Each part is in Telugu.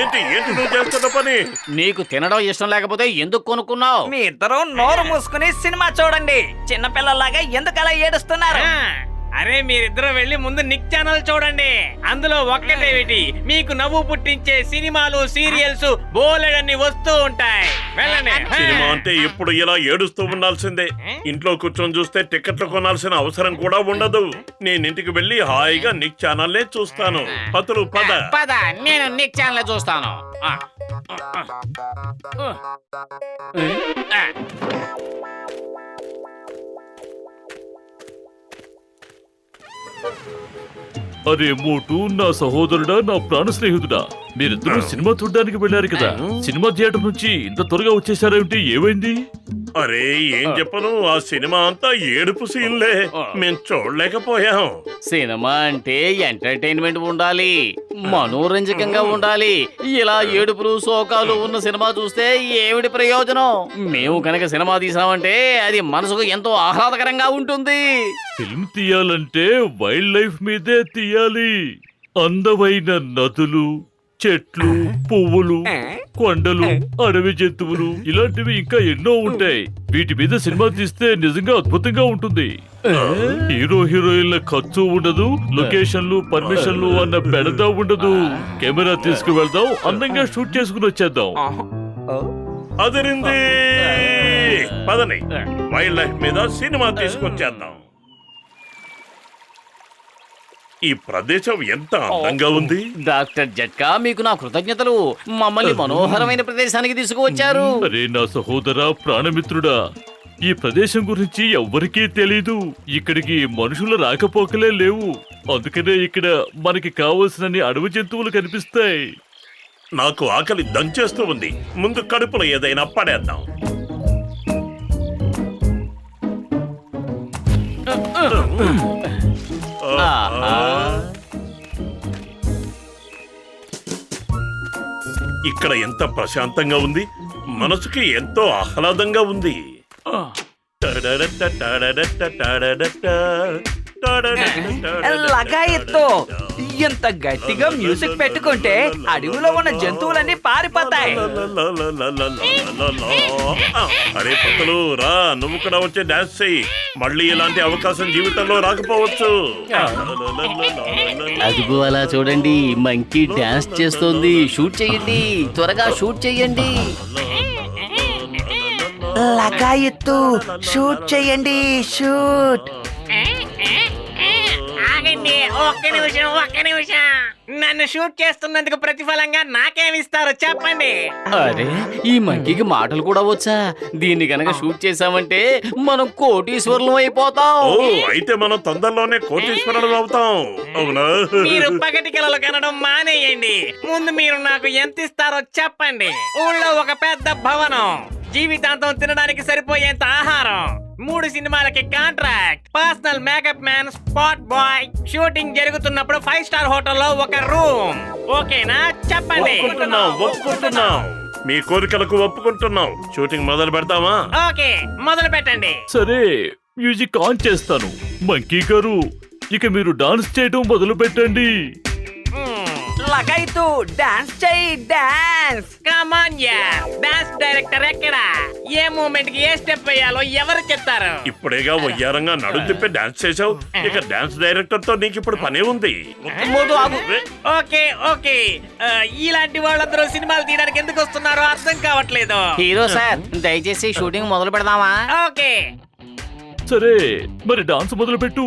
ఏంటి నువ్వు చేస్తున్న పని? నీకు తినడం ఇష్టం లేకపోతే ఎందుకు కొనుక్కున్నావు? మీ ఇద్దరు నోరు మూసుకుని సినిమా చూడండి. చిన్నపిల్లలాగా ఎందుకు అలా ఏడుస్తున్నారు? అరే మీరిద్దరూ వెళ్ళి ముందు నిక్ ఛానల్ చూడండి. అందులో ఒక్కటేమిటి, మీకు నవ్వు పుట్టించే సినిమాలు, సీరియల్స్ బోలెడన్ని వస్తూ ఉంటాయి. వెళ్ళండి. సినిమా అంటే ఎప్పుడు ఇలా ఏడుస్తూ ఉండాల్సిందే. ఇంట్లో కూర్చొని చూస్తే టికెట్లు కొనాల్సిన అవసరం కూడా ఉండదు. నేను ఇంటికి వెళ్ళి హాయిగా నిక్ ఛానల్ చూస్తాను. పతులు పద. పద, నేను నిక్ ఛానల్ చూస్తాను. అరే మోటు, నా సహోదరుడా, నా ప్రాణ స్నేహితుడా, మీరిద్దరూ సినిమా చూడడానికి వెళ్ళారు కదా. సినిమా థియేటర్ నుంచి ఇంత త్వరగా వచ్చేసారేమిటి? ఏమైంది? అరే ఏం చెప్పను, ఆ సినిమా అంతా ఏడుపు సీన్లే. మేం చూడలేకపోయాం. సినిమా అంటే ఎంటర్టైన్మెంట్ ఉండాలి, మనోరంజకంగా ఉండాలి. ఇలా ఏడుపులు శోకాలు ఉన్న సినిమా చూస్తే ఏమిటి ప్రయోజనం? మేము కనుక సినిమా తీసామంటే అది మనసుకు ఎంతో ఆహ్లాదకరంగా ఉంటుంది. ఫిల్మ్ తీయాలంటే వైల్డ్ లైఫ్ మీదే తీయాలి. అందమైన నదులు, చెట్లు, పువ్వులు, కొండలు, అడవి జంతువులు, ఇలాంటివి ఇంకా ఎన్నో ఉంటాయి. వీటి మీద సినిమా తీస్తే నిజంగా అద్భుతంగా ఉంటుంది. హీరో హీరోయిన్ల ఖర్చు ఉండదు, లొకేషన్లు, పర్మిషన్లు అన్న బెడద ఉండదు. కెమెరా తీసుకువెళ్దాం, అందంగా షూట్ చేసుకుని వచ్చేద్దాం. అదిరింది. పదని వైల్డ్ లైఫ్ మీద సినిమా తీసుకొచ్చేద్దాం. ఈ ప్రదేశం ఎంత అందంగా ఉంది. డాక్టర్ జట్కా, మీకు నా కృతజ్ఞతలు. మమ్మల్ని మనోహరమైన ప్రదేశానికి తీసుకువచ్చారు. అరే నా సహోదరా, ప్రాణమిత్రుడా, ఈ ప్రదేశం గురించి ఎవ్వరికీ తెలీదు. ఇక్కడికి మనుషుల రాకపోకలే లేవు. అందుకనే ఇక్కడ మనకి కావలసినన్ని అడవి జంతువులు కనిపిస్తాయి. నాకు ఆకలి దంచేస్తూ ఉంది. ముందు కడుపులో ఏదైనా పడేద్దాం. ఇక్కడ ఎంత ప్రశాంతంగా ఉంది. మనసుకి ఎంతో ఆహ్లాదంగా ఉంది. లగాయత్తు, ఎంత గట్టిగా మ్యూజిక్ పెట్టుకుంటే అడవిలో ఉన్న జంతువులన్నీ పారిపోతాయి. అరే పతులు రా, నువ్వు కూడా వచ్చి డాన్స్ చెయ్యి. మళ్ళీ ఇలాంటి అవకాశం జీవితంలో రాకపోవచ్చు. అదిగో అలా చూడండి, మంకీ డాన్స్ చేస్తోంది. షూట్ చేయండి, త్వరగా షూట్ చేయండి. లగాయత్తు, షూట్ చేయండి, షూట్. ఆగండి, ఒక్క నిమిషం. నన్ను షూట్ చేస్తున్నందుకు ప్రతిఫలంగా నాకేమిస్తారు చెప్పండి? అరే, ఈ మంకీకి మాటలు కూడా వచ్చా? దీన్ని గనక షూట్ చేసామంటే మనం కోటీశ్వరులం అయిపోతాం. అయితే మనం తొందరలోనే కోటీశ్వరులం అవుతాం. అవునా? మీరు పగటి కలలు కనడం మానేయండి. ముందు మీరు నాకు ఎంత ఇస్తారో చెప్పండి. ఊళ్ళో ఒక పెద్ద భవనం, జీవితాంతం తినడానికి సరిపోయేంత ఆహారం, 3 సినిమాలకి contract, personal makeup man, spot bye, shooting జరుగుతున్నప్పుడు 5 స్టార్ హోటల్లో ఒక రూమ్. ఓకేనా? చెప్పండి. ఒప్పుకుంటున్నాం. మీ కోరికలకు ఒప్పుకుంటున్నాం. షూటింగ్ మొదలు పెడతామా? ఓకే, మొదలు పెట్టండి. సరే, మ్యూజిక్ ఆన్ చేస్తాను. మంకీ గారు, ఇక మీరు డాన్స్ చేయడం మొదలు పెట్టండి. లగాయత్తు, డాన్స్ చెయ్యి, డాన్స్. కమ్ ఆన్ యార్. డాన్స్ డైరెక్టర్ ఎక్కడ? ఏ మూమెంట్ కి ఏ స్టెప్ వేయాలో ఎవరు చెప్తారు? ఇప్పుడేగా వయ్యారంగా నడుం తిప్పి డాన్స్ చేసావు. ఇక డాన్స్ డైరెక్టర్ తో నీకు ఇప్పుడు పనే ఉంది. ఓకే. ఇలాంటి వాళ్ళందరూ సినిమాలు తీయడానికి ఎందుకు వస్తున్నారో అర్థం కావట్లేదు. హీరో సార్, దయచేసి షూటింగ్ మొదలు పెడదామా? ఓకే. సరే, మరి డాన్స్ మొదలు పెట్టు.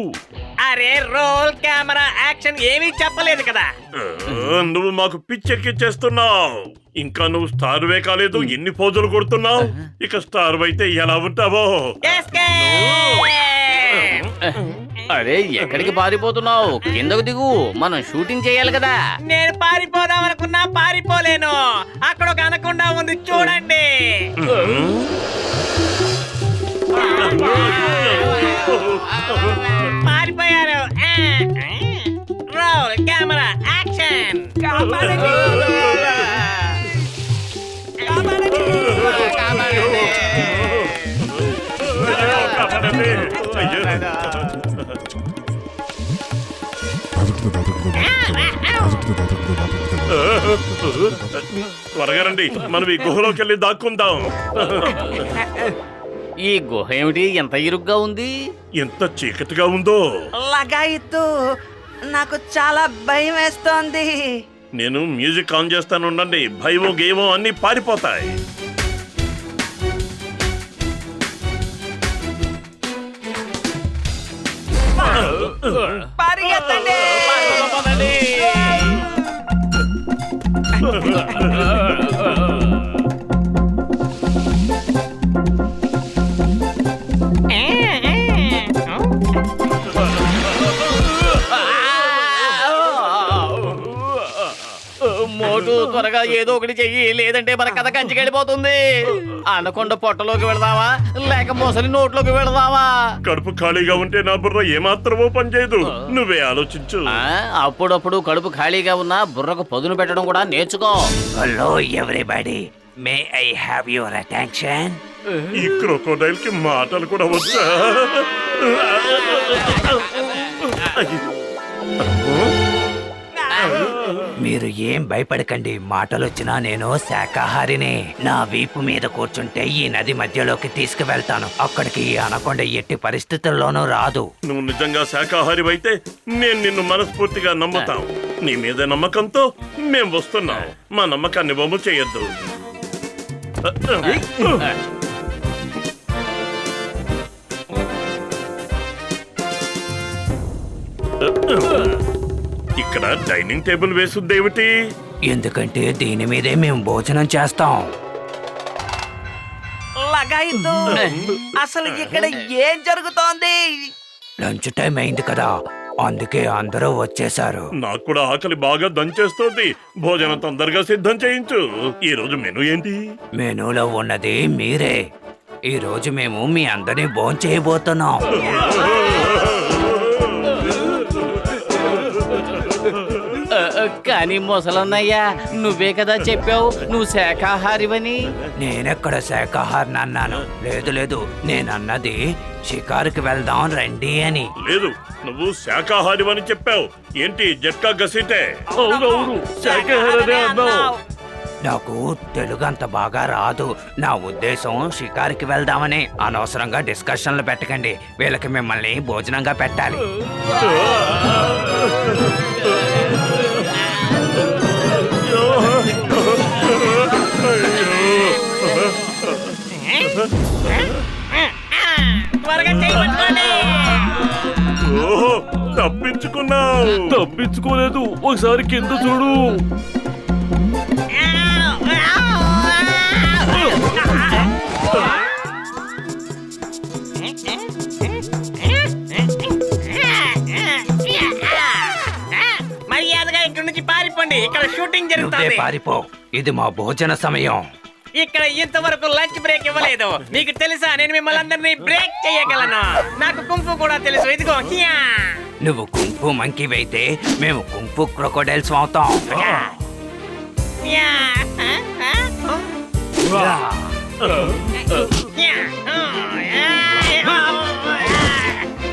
అరే, రోల్, కెమెరా, యాక్షన్ ఏమీ చెప్పలేదు కదా. నువ్వు మాకు పిచ్చెక్కిచ్చేస్తున్నావు. ఇంకా నువ్వు స్టార్వే కాలేదు, ఎన్ని పోజులు కొడుతున్నావు. ఇక స్టార్ అయితే ఎలా ఉంటావో. అరే, ఎక్కడికి పారిపోతున్నావు? కిందకు దిగు, మనం షూటింగ్ చేయాలి కదా. నేను పారిపోదాం అనుకున్నా పారిపోలేను. అక్కడ ఒక అనకుండా ఉంది, చూడండి. పారిపోయారు. Roll, camera, action. ఆగండి. అయ్యో. త్వరగా రండి, మనం ఈ గుహలోకి వెళ్ళి దాక్కుందాం. ఈ గుహ ఏమిటి ఎంత ఇరుగ్గా ఉంది? ఎంత చీకటిగా ఉందో. లగాయితూ నాకు చాలా భయం వేస్తోంది. నేను మ్యూజిక్ ఆన్ చేస్తాను, ఉండండి. భయమో గేమో అన్ని పారిపోతాయి. పరిగెత్తండి. మోటు త్వరగా ఏదో ఒకటి చెయ్యి, లేదంటే మన కథ కంచికెళ్ళిపోతుంది. అనకొండ పొట్టలోకి వెళదామా లేక మొసలి నోట్లోకి వెళదామా? కడుపు ఖాళీగా ఉంటే నా బుర్ర ఏమాత్రమో పనిచేయదు. నువ్వే ఆలోచించు. అప్పుడప్పుడు కడుపు ఖాళీగా ఉన్నా బుర్రకు పదును పెట్టడం కూడా నేర్చుకో. Hello everybody, may I have your attention? ఈ క్రొకోడైల్ కి మాటలు కూడా వచ్చా? మీరు ఏం భయపడకండి, మాటలొచ్చినా నేను శాకాహారినే. నా వీపు మీద కూర్చుంటే ఈ నది మధ్యలోకి తీసుకువెళ్తాను. అక్కడికి ఈ అనకొండ ఎట్టి పరిస్థితుల్లోనూ రాదు. నువ్వు నిజంగా శాకాహారి అయితే నేను నిన్ను మనస్ఫూర్తిగా నమ్ముతాం. నీ మీద నమ్మకంతో మేం వస్తున్నాం. మా నమ్మకాన్ని బొమ్మ చేయొద్దు. ఇక్కడ డైనింగ్ టేబుల్ వేసుద్దేమిటి? ఎందుకంటే దీని మీదే మేము భోజనం చేస్తాం. లగాయితూ అసలు ఇక్కడ ఏం జరుగుతోంది? లంచ్ టైం అయింది కదా, అందుకే అందరూ వచ్చేసారు. నాకు కూడా ఆకలి బాగా దంచేస్తోంది. భోజనం తొందరగా సిద్ధం చేయించు. ఈ రోజు మెను ఏంటి? మెనూలో ఉన్నది మీరే. ఈ రోజు మేము మీ అందరినీ భోంచేయబోతున్నాం. కానీ మొసలన్నయ్యా, నువ్వే కదా చెప్పావు నువ్వు శాకాహారివని. నేనెక్కడ శాకాహారిని అన్నాను? లేదు లేదు, నేనన్నది షికారుకి వెళ్దాం రండి అని. లేదు, నువ్వు శాకాహారి అని చెప్పావు. ఏంటి జట్కా గసీటే? అవునవును, శాఖాహారనే అన్నావు. నాకు తెలుగు అంత బాగా రాదు. నా ఉద్దేశం షికారుకి వెళ్దామని. అనవసరంగా డిస్కషన్లు పెట్టకండి. వీళ్ళకి మిమ్మల్ని భోజనంగా పెట్టాలి. త్వరగా చేయబట్టుకోండి. ఓహో, తప్పించుకున్నావు. తప్పించుకోలేదు, ఒకసారి కింద చూడు. మర్యాదగా ఇక్కడి నుంచి పారిపోండి. ఇక్కడ షూటింగ్ నువ్వే జరుగుతుంది. పారిపో, ఇది మా భోజన సమయం. ఇక్కడ ఇంతవరకు లంచ్ బ్రేక్ ఇవ్వలేదు. మీకు తెలుసా, నేను మిమ్మల్ని అందరినీ బ్రేక్ చేయగలను. నాకు కుంఫు కూడా తెలుసు. ఇదిగో హియా. నువ్వు కుంఫు మంకీవైతే మేము కుంఫు క్రొకోడైల్స్ అవుతాం. యా. యా.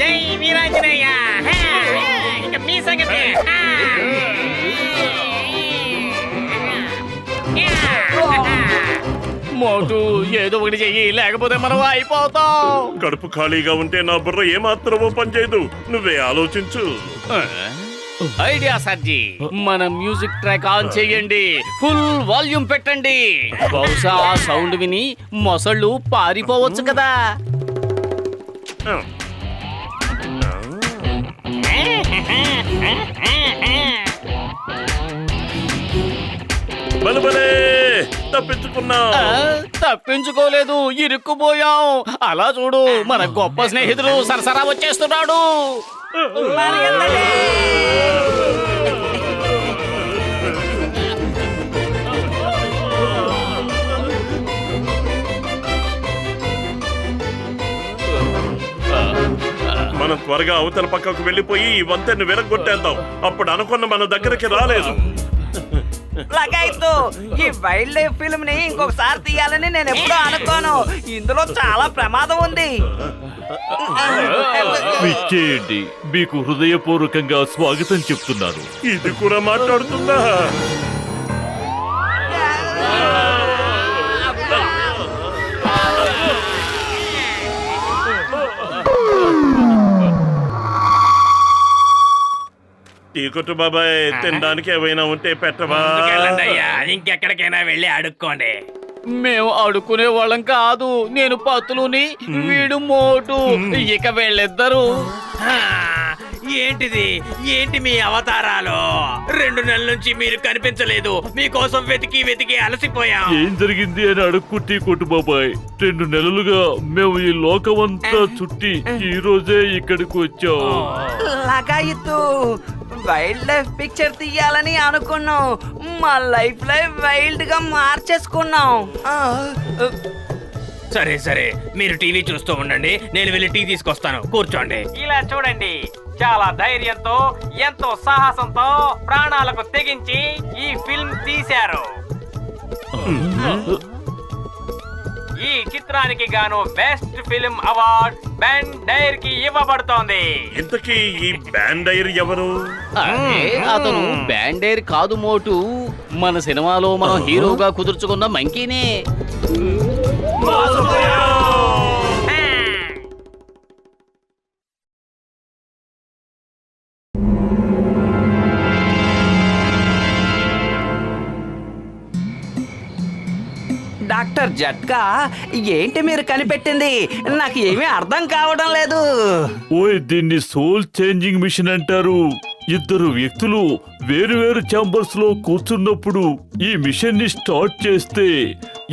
జై వీరాంజనేయ. ఇక మీ సంగతి. మోటు ఏదో ఒకటి చెయ్యి, లేకపోతే మనం అయిపోతాం. కడుపు ఖాళీగా ఉంటే నా బుర్ర ఏమాత్రమో పనిచేయదు. నువ్వే ఆలోచించు. ఐడియా సర్జీ, మన మ్యూజిక్ ట్రాక్ ఆన్ చేయండి. ఫుల్ వాల్యూమ్ పెట్టండి. బహుశా ఆ సౌండ్ విని మొసళ్ళు పారిపోవచ్చు కదా. బలబలే, తప్పించుకున్నావు. తప్పించుకోలేదు, ఇరుక్కుపోయాం. అలా చూడు, మన గొప్ప స్నేహితుడు సరసరా వచ్చేస్తున్నాడు. మనం త్వరగా అవతల పక్కకు వెళ్ళిపోయి ఈ వంతెన్ని వెనక్కొట్టేద్దాం. అప్పుడు అనుకున్న మన దగ్గరికి రాలేదు. లగాయితూ ఈ వైల్డ్ లైఫ్ ఫిల్మ్ ని ఇంకొకసారి తీయాలని నేను ఎప్పుడూ అనుకోను. ఇందులో చాలా ప్రమాదం ఉంది. విచ్చేయండి, మీకు హృదయపూర్వకంగా స్వాగతం చెప్తున్నాను. ఇది కూడా మాట్లాడుతుందా? టీకొట్టు బాబాయ్, తినడానికి ఏమైనా ఉంటే పెట్టవా? ముందుకెళ్ళండి అయ్యా, ఇంకెక్కడికైనా వెళ్ళి అడుక్కోండి. మేము అడుక్కునే వాళ్ళం కాదు. నేను పతులుని, వీడు మోటు. ఇక వీళ్ళిద్దరు ఆ, ఏంటిది? ఏంటి మీ అవతారాలు? 2 నెలల నుంచి మీరు కనిపించలేదు. మీకోసం వెతికి వెతికి అలసిపోయాం. ఏం జరిగింది అని అడుక్కుంటే కొట్టు బాబాయ్. 2 నెలలుగా మేము ఈ లోకమంతా చుట్టి ఈ రోజే ఇక్కడికి వచ్చాం. లగాయితూ వైల్డ్ లైఫ్ పిక్చర్ తీయాలని అనుకున్నాం. మా లైఫ్ వైల్డ్ గా మార్చేసుకున్నాం. సరే సరే, మీరు టీవీ చూస్తూ ఉండండి, నేను వెళ్ళి టీ తీసుకొస్తాను. కూర్చోండి. ఇలా చూడండి, చాలా ధైర్యంతో, ఎంతో సాహసంతో ప్రాణాలకు తెగించి ఈ ఫిల్మ్ తీశారు. ఈ చిత్రానికి గాను బెస్ట్ ఫిల్మ్ అవార్డ్ బెన్ డైర్ కి ఇవ్వబడుతోంది. ఇంతకీ ఈ బ్యాండైర్ ఎవరు? అరే, అతను బ్యాండేర్ కాదు మోటు. మన సినిమాలో మనం హీరోగా కుదుర్చుకున్న మంకీనే. డాక్టర్ జట్కా, ఏంటి మీరు కనిపెట్టింది? నాకు ఏమీ అర్థం కావడం లేదు. ఓయ్, దీన్ని సోల్ చేంజింగ్ మిషన్ అంటారు. 2 వ్యక్తులు వేరు వేరు ఛాంబర్స్ లో కూర్చున్నప్పుడు ఈ మిషన్ ని స్టార్ట్ చేస్తే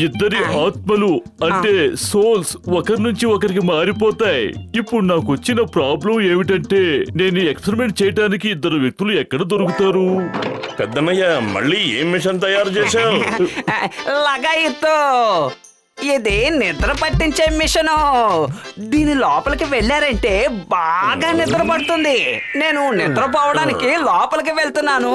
ఇద్దరి ఆత్మలు అంటే సోల్స్ ఒకరి నుంచి ఒకరికి మారిపోతాయి. ఇప్పుడు నాకు వచ్చిన ప్రాబ్లం ఏమిటంటే నేను ఎక్స్పెరిమెంట్ చేయడానికి 2 వ్యక్తులు ఎక్కడ దొరుకుతారు? పెద్దన్నయ్య, మళ్ళీ ఏం మిషన్ తయారు చేశావు? లగాయితో ఇది నిద్ర పట్టించే మిషను. దీని లోపలికి వెళ్ళారంటే బాగా నిద్ర పడుతుంది. నేను నిద్రపోవడానికి లోపలికి వెళ్తున్నాను.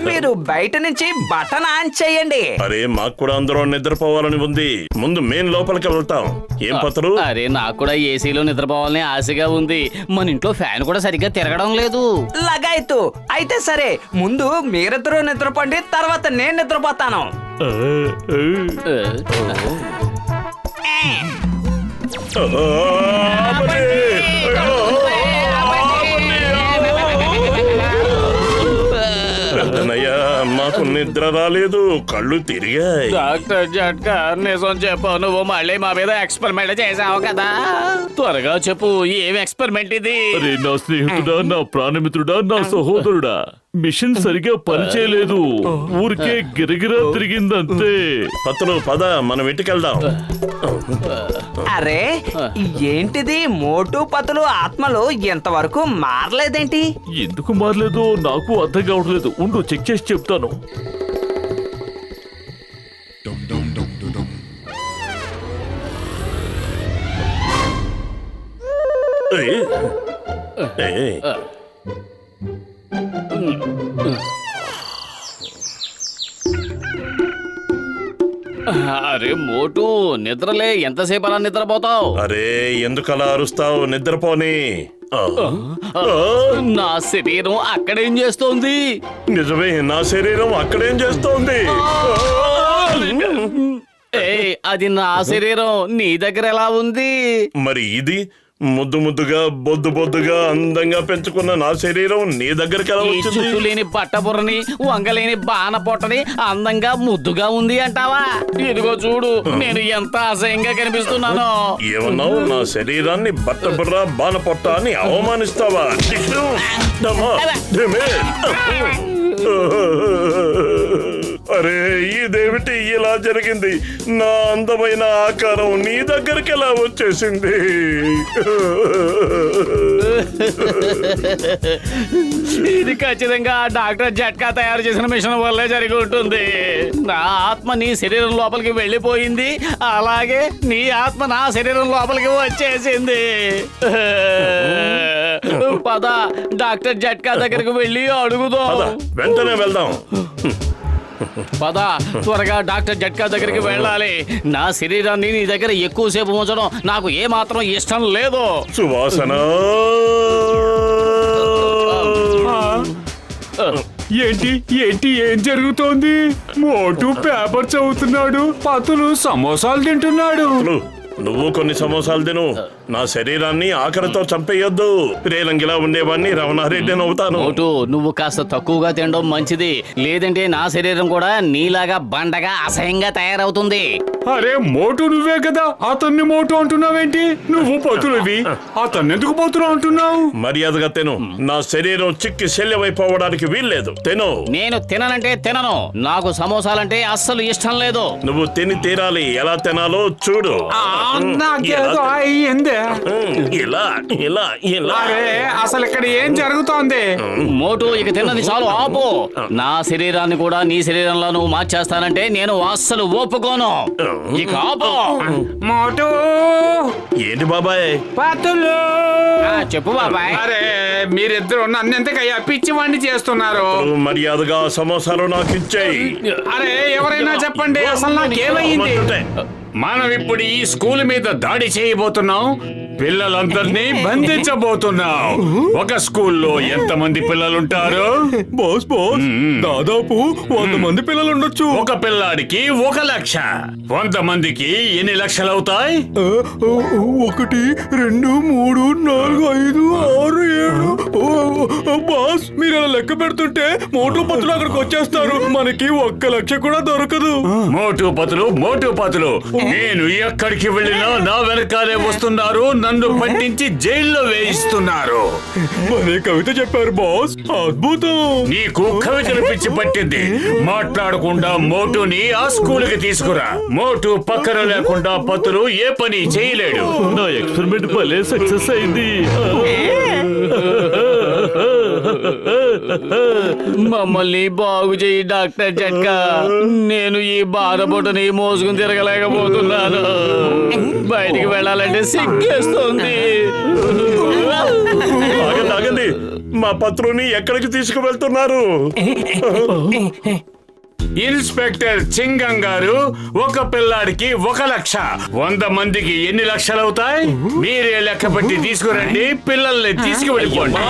మీరు బయట నుంచి బటన్ ఆన్ చేయండి. అరే, మాకు కూడా అందరూ నిద్రపోవాలని ఉంది. ముందు మేం లోపలికి వెళ్తాం. ఏం పత్రు? అరే, నాకు కూడా ఏసీలో నిద్రపోవాలని ఆశగా ఉంది. మన ఇంట్లో ఫ్యాన్ కూడా సరిగ్గా తిరగడం లేదు. లగాయితూ అయితే సరే, ముందు మీరిద్దరూ నిద్రపోండి, తర్వాత నేను నిద్రపోతాను. ఆ, ఆ. ఆపండి! పెద్దన్నయ్య, మాకు నిద్ర రాలేదు, కళ్ళు తిరిగాయి. డాక్టర్ జట్కా, నిజం చెప్పు, నువ్వు మళ్ళీ మా మీద ఎక్స్పెరిమెంట్ చేసావు కదా. త్వరగా చెప్పు, ఏం ఎక్స్పెరిమెంట్ ఇది? అరే, నా స్నేహితుడా, నా ప్రాణమిత్రుడా, నా సహోదరుడా, మిషన్ సరిగా పనిచేయలేదు. ఊరికే గిరగిరా తిరిగిందంతే. పత్రు, పద, మనం ఇంటికెళ్దాం. అరే, ఏంటిది? మోటు పతులు ఆత్మలు ఎంతవరకు మారలేదేంటి? ఎందుకు మారలేదో నాకు అర్థం కావట్లేదు. ఉండు, చెక్ చేసి చెప్తాను. ఏయ్, ఏయ్, అరే మోటు, నిద్రలే, ఎంతసేపు అలా నిద్రపోతావు? అరే, ఎందుకలా అరుస్తావు? నిద్రపోని. ఆ, ఆ, నా శరీరం అక్కడేం చేస్తోంది? నిజమే, నా శరీరం అక్కడేం చేస్తోంది? ఏయ్, అది నా శరీరం, నీ దగ్గర ఎలా ఉంది? మరి ఇది ముద్దు ముద్దుగా బొద్దు బొద్దుగా అందంగా పెంచుకున్న నా శరీరం నీ దగ్గరికి ఎలా ఈ వచ్చింది? చుట్టూ లేని బట్టబుర్రని, వంగలేని బాణ పొట్టని అందంగా ముద్దుగా ఉంది అంటావా? ఇదిగో చూడు, నేను ఎంత అసహ్యంగా కనిపిస్తున్నానో. ఏమన్నావు? నా శరీరాన్ని బట్టబుర్ర బాణపొట్ట అని అవమానిస్తావా? టిష్ను! దమ్మా! ధిమే! అరే, ఇదేమిటి ఇలా జరిగింది? నా అందమైన ఆకారం నీ దగ్గరికి ఎలా వచ్చేసింది? ఇది ఖచ్చితంగా డాక్టర్ జట్కా తయారు చేసిన మిషన్ వల్లే జరిగి ఉంటుంది. నా ఆత్మ నీ శరీరం లోపలికి వెళ్ళిపోయింది, అలాగే నీ ఆత్మ నా శరీరం లోపలికి వచ్చేసింది. పద, డాక్టర్ జట్కా దగ్గరికి వెళ్ళి అడుగుదాం. పద, వెంటనే వెళ్దాం. పద త్వరగా డాక్టర్ జట్కా దగ్గరికి వెళ్ళాలి. నా శరీరాన్ని నీ దగ్గర ఎక్కువసేపు ఉంచడం నాకు ఏ మాత్రం ఇష్టం లేదు. సువాసన ఏంటి ఏంటి ఏం జరుగుతోంది? మోటు పేపర్ చదువుతున్నాడు, పతులు సమోసాలు తింటున్నాడు. నువ్వు కొన్ని సమోసాలు తిను. నా శరీరాన్ని ఆకలితో చంపేయొద్దు. రేలంగిలా ఉండేవాడిని రమణారెడ్డిని అవుతాను. మోటు నువ్వు కాస్త తక్కువగా తినడం మంచిది, లేదంటే నా శరీరం కూడా నీలాగా బండగా అసహ్యంగా తయారవుతుంది. అరే మోటు నువ్వే కదా, అతన్ని మోటు అంటున్నావేంటి? నువ్వు పతులువి, అతన్ని ఎందుకు పతులు అంటున్నావు? మర్యాదగా తిను. నా శరీరం చిక్కి శల్యమైపోవడానికి వీల్లేదు. తిను. నేను తిననంటే తినను. నాకు సమోసాలంటే అస్సలు ఇష్టం లేదు. నువ్వు తిని తీరాలి. ఎలా తినాలో చూడు. నాకేదో అయ్యింది. ఇలా ఇలా ఇలా. అరే అసలు ఇక్కడ ఏం జరుగుతోంది? మోటు ఇక తిన్నది చాలు, ఆపు. నా శరీరాన్ని కూడా నీ శరీరంలో నువ్వు మార్చేస్తానంటే నేను అస్సలు ఒప్పుకోను. ఇక ఆపు. మోటు ఏంటి బాబాయ్? పతులు చెప్పు బాబాయ్. అరే మీరిద్దరు నన్నెంతకయ్యా పిచ్చివాణ్ణి చేస్తున్నారు? మర్యాదగా సమోసాలు నాకు ఇచ్చేయి. అరే ఎవరైనా చెప్పండి, అసలు నాకేమైంది? మనం ఇప్పుడు ఈ స్కూల్ మీద దాడి చేయబోతున్నాం. పిల్లలందరినీ బంధించబోతున్నాం. ఒక స్కూల్లో ఎంతమంది పిల్లలుంటారు? బాస్ దాదాపు 100 మంది పిల్లలు ఉండొచ్చు. ఒక పిల్లాడికి 1 లక్ష. 100 మందికి ఎన్ని లక్షలు అవుతాయి? 1 2 3 4 5 6 7. బాస్ మీరు అలా లెక్క పెడుతుంటే మోటు పతులు అక్కడికి వచ్చేస్తారు. మనకి 1 లక్ష కూడా దొరకదు. మోటు పతులు నేను ఎక్కడికి వెళ్ళినా నా వెనకాలే వస్తున్నారు. నన్ను పట్టించి జైల్లో వేయిస్తున్నారు. మరే కవిత చెప్పారు బాస్, అద్భుతం. నీకు కవితలు పిచ్చి పట్టింది. మాట్లాడకుండా మోటుని ఆ స్కూల్కి తీసుకురా. మోటు పక్కన లేకుండా పతులు ఏ పని చేయలేడు. నా ఎక్స్పెరిమెంట్ భలే సక్సెస్ అయింది. మమ్మల్ని బాగు చేయి డాక్టర్ జట్కా. నేను ఈ బాధపొటని మోసుకుని తిరగలేకపోతున్నాను. బయటికి వెళ్ళాలంటే సిగ్గేస్తుంది. ఆగండి ఆగండి. మా పత్రుని ఎక్కడికి తీసుకువెళ్తున్నారు? ఇన్స్పెక్టర్ చింగం గారు, ఒక పిల్లాడికి 1 లక్ష. 100 మందికి ఎన్ని లక్షలు అవుతాయి? మీరే లెక్క పెట్టి తీసుకురండి. పిల్లల్ని తీసుకువెళ్ళిపోండి.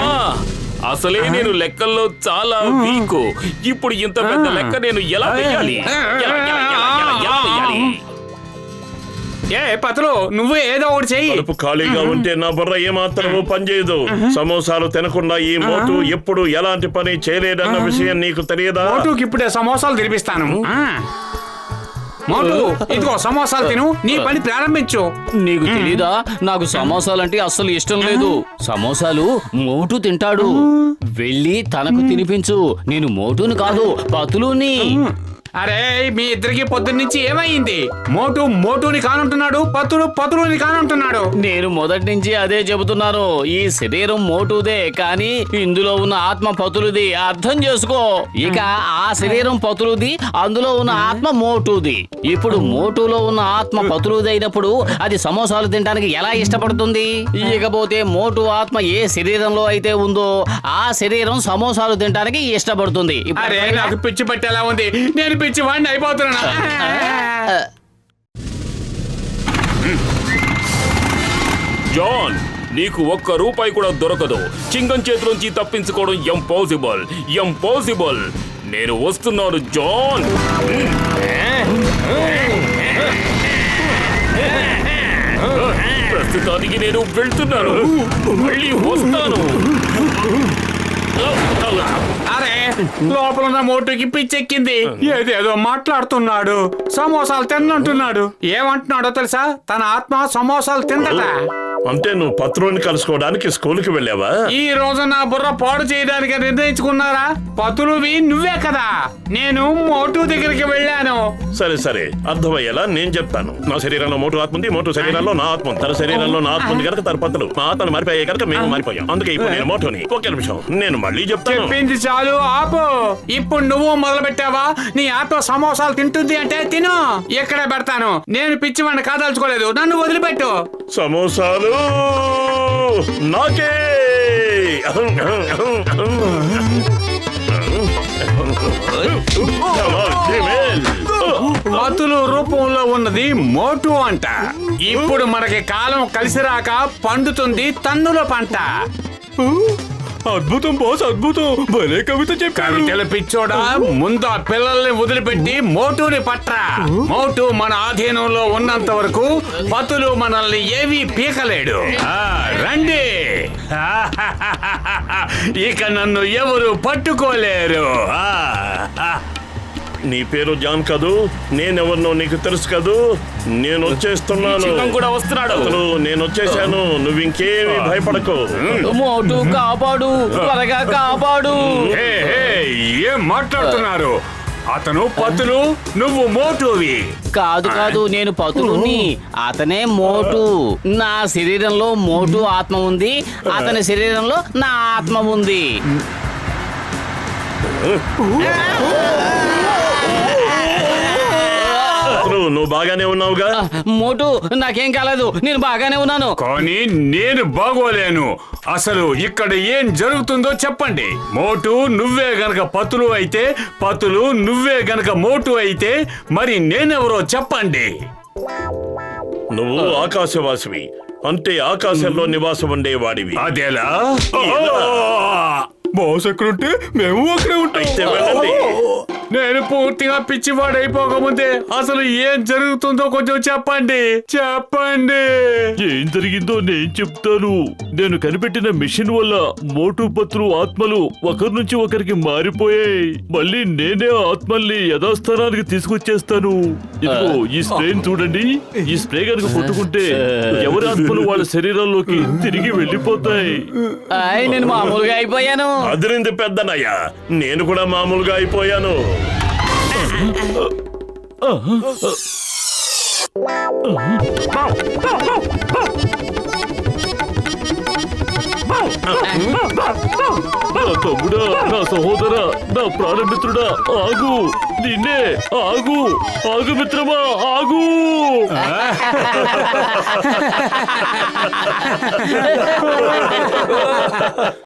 అసలే నేను లెక్కల్లో చాలా వీకు. ఇప్పుడు ఇంత పెద్ద లెక్క నేను ఎలా వేయాలి? ఏ పతులు నువ్వు ఏదో ఒకటి చెయ్యి. కడుపు ఖాళీగా ఉంటే నా బుర్ర ఏమాత్రమూ పనిచేయదు. సమోసాలు తినకుండా ఈ మోటు ఎప్పుడు ఎలాంటి పని చేయలేదన్న విషయం నీకు తెలియదా? మోటుకి ఇప్పుడే సమోసాలు తినిపిస్తాను. మోటు ఇదిగో సమోసాలు తిను, నీ పని ప్రారంభించు. నీకు తెలీదా, నాకు సమోసాలంటే అస్సలు ఇష్టం లేదు. సమోసాలు మోటు తింటాడు. వెళ్ళి తనకు తినిపించు. నేను మోటుని కాదు, పతులుని. అరే మీ ఇద్దరికి పొద్దున్నుంచి ఏమైంది? మోటు మోటుని కానంటున్నాడు, పతులుని కానంటున్నాడు. నేను మొదటి నుంచి అదే చెబుతున్నాను. ఈ శరీరం మోటుదే, కానీ ఇందులో ఉన్న ఆత్మ పతులుది. అర్థం చేసుకో. ఇక ఆ శరీరం పతులుది, అందులో ఉన్న ఆత్మ మోటుది. ఇప్పుడు మోటులో ఉన్న ఆత్మ పతులుది అయినప్పుడు అది సమోసాలు తినడానికి ఎలా ఇష్టపడుతుంది? ఇకపోతే మోటు ఆత్మ ఏ శరీరంలో అయితే ఉందో ఆ శరీరం సమోసాలు తినడానికి ఇష్టపడుతుంది. అరే నాకు పిచ్చి పట్టేలా ఉంది. నేను పిచ్చి వాడిని అయిపోతున్నా. జాన్, నీకు 1 రూపాయి కూడా దొరకదు. చింగం చేతిలోంచి తప్పించుకోవడం ఇంపాసిబుల్. నేను వస్తున్నాను జాన్. ప్రస్తుతానికి నేను వెళ్తున్నాను, మళ్ళీ వస్తాను. అరే లోపల ఉన్న మోటుకి పిచ్చెక్కింది. ఏదేదో మాట్లాడుతున్నాడు. సమోసాలు తిన్నంటున్నాడు. ఏమంటున్నాడో తెలుసా? తన ఆత్మ సమోసాలు తిందట. అంటే నువ్వు పత్రుని కలుసుకోవడానికి స్కూల్కి వెళ్ళావా? ఈ రోజు నా బుర్ర పాడు చేయడానికి నిర్ణయించుకున్నారా? పతులువి నువ్వే కదా. నేను మోటు దగ్గరికి వెళ్ళాను. సరే సరే, అర్థమయ్యేలా నేను చెప్తాను. నా శరీరంలో మోటు ఆత్మ ఉంది, మోటు శరీరంలో నా ఆత్మ ఉంది. తన శరీరంలో నా ఆత్మ ఉంది కనుక తన పత్రులు. మా ఆత్మను మారిపోయాయి కనుక మేము మారిపోయాం. అందుకే ఇప్పుడు నేను మోటుని. ఒక్క నిమిషం, నేను మళ్ళీ చెప్తాను. చెప్పింది చాలు, ఆపు. ఇప్పుడు నువ్వు మొదలు పెట్టావా? నీ ఆత్మ సమోసాలు తింటుంది అంటే తిను. ఎక్కడే పెడతాను. నేను పిచ్చివాడిని కాదలుచుకోలేదు. నన్ను వదిలిపెట్టు. సమోసాలు నాకే. Come on. ఉన్నది మోటు అంట. ఇప్పుడు మనకి కాలం కలిసి రాక పండుతుంది తన్నుల పంట. అద్భుతం బాస్, అద్భుతం. భలే కవిత చెప్పారు. కవితల పిచ్చోడా, ముందు ఆ పిల్లల్ని వదిలిపెట్టి మోటుని పట్రా. మోటు మన ఆధీనంలో ఉన్నంత వరకు పతులు మనల్ని ఏమీ పీకలేడు. రండి. ఇక నన్ను ఎవరు పట్టుకోలేరు. నీ పేరు జాన్ కదూ? నేనెవరినో నీకు తెలుసు కదూ? నేను వచ్చేస్తున్నాను. చిన్నం కూడా వస్తున్నాడు. అసలు నేను వచ్చేసాను. నువ్వు ఇంకేమీ భయపడకు. మోటు కాపాడు, త్వరగా కాపాడు. హే, హే, ఏం మాట్లాడుతున్నారు? అతను పతులు, నువ్వు మోటువి. కాదు నేను పతులుని, అతనే మోటు. నా శరీరంలో మోటు ఆత్మ ఉంది, అతని శరీరంలో నా ఆత్మ ఉంది. నువ్వు బాగానే ఉన్నావుగా? మోటు, నాకేం కాలేదు, నేను బాగానే ఉన్నాను. కానీ నేను బాగోలేను. అసలు ఇక్కడ ఏం జరుగుతుందో చెప్పండి. మోటు నువ్వే గనక పతులు అయితే, పతులు నువ్వే గనక మోటు అయితే, మరి నేనెవరో చెప్పండి. నువ్వు ఆకాశవాసివి, అంటే ఆకాశంలో నివాసం ఉండేవాడివి. అదేలా? బాస్ ఎక్కడుంటే మేము అక్కడే ఉంటాం. అయితే వెళ్ళండి. నేను పూర్తిగా పిచ్చివాడైపోకముందే అసలు ఏం జరుగుతుందో కొంచెం చెప్పండి. ఏం జరిగిందో నేను చెప్తాను. నేను కనిపెట్టిన మిషన్ వల్ల మోటు పత్రు ఆత్మలు ఒకరి నుంచి ఒకరికి మారిపోయాయి. మళ్ళీ నేనే ఆత్మల్ని యథాస్థానానికి తీసుకొచ్చేస్తాను. ఇదిగో ఈ స్ప్రేని చూడండి. ఈ స్ప్రే కనుక కొట్టుకుంటే ఎవరి ఆత్మలు వాళ్ళ శరీరాల్లోకి తిరిగి వెళ్ళిపోతాయి. నేను మామూలుగా అయిపోయాను. అదిరింది పెద్దనయ్య, నేను కూడా మామూలుగా అయిపోయాను. నా తమ్ముడా, నా సహోదరా, నా ప్రాణమిత్రుడా, ఆగు. నిన్నే ఆగు. ఆగు మిత్రమా, ఆగు.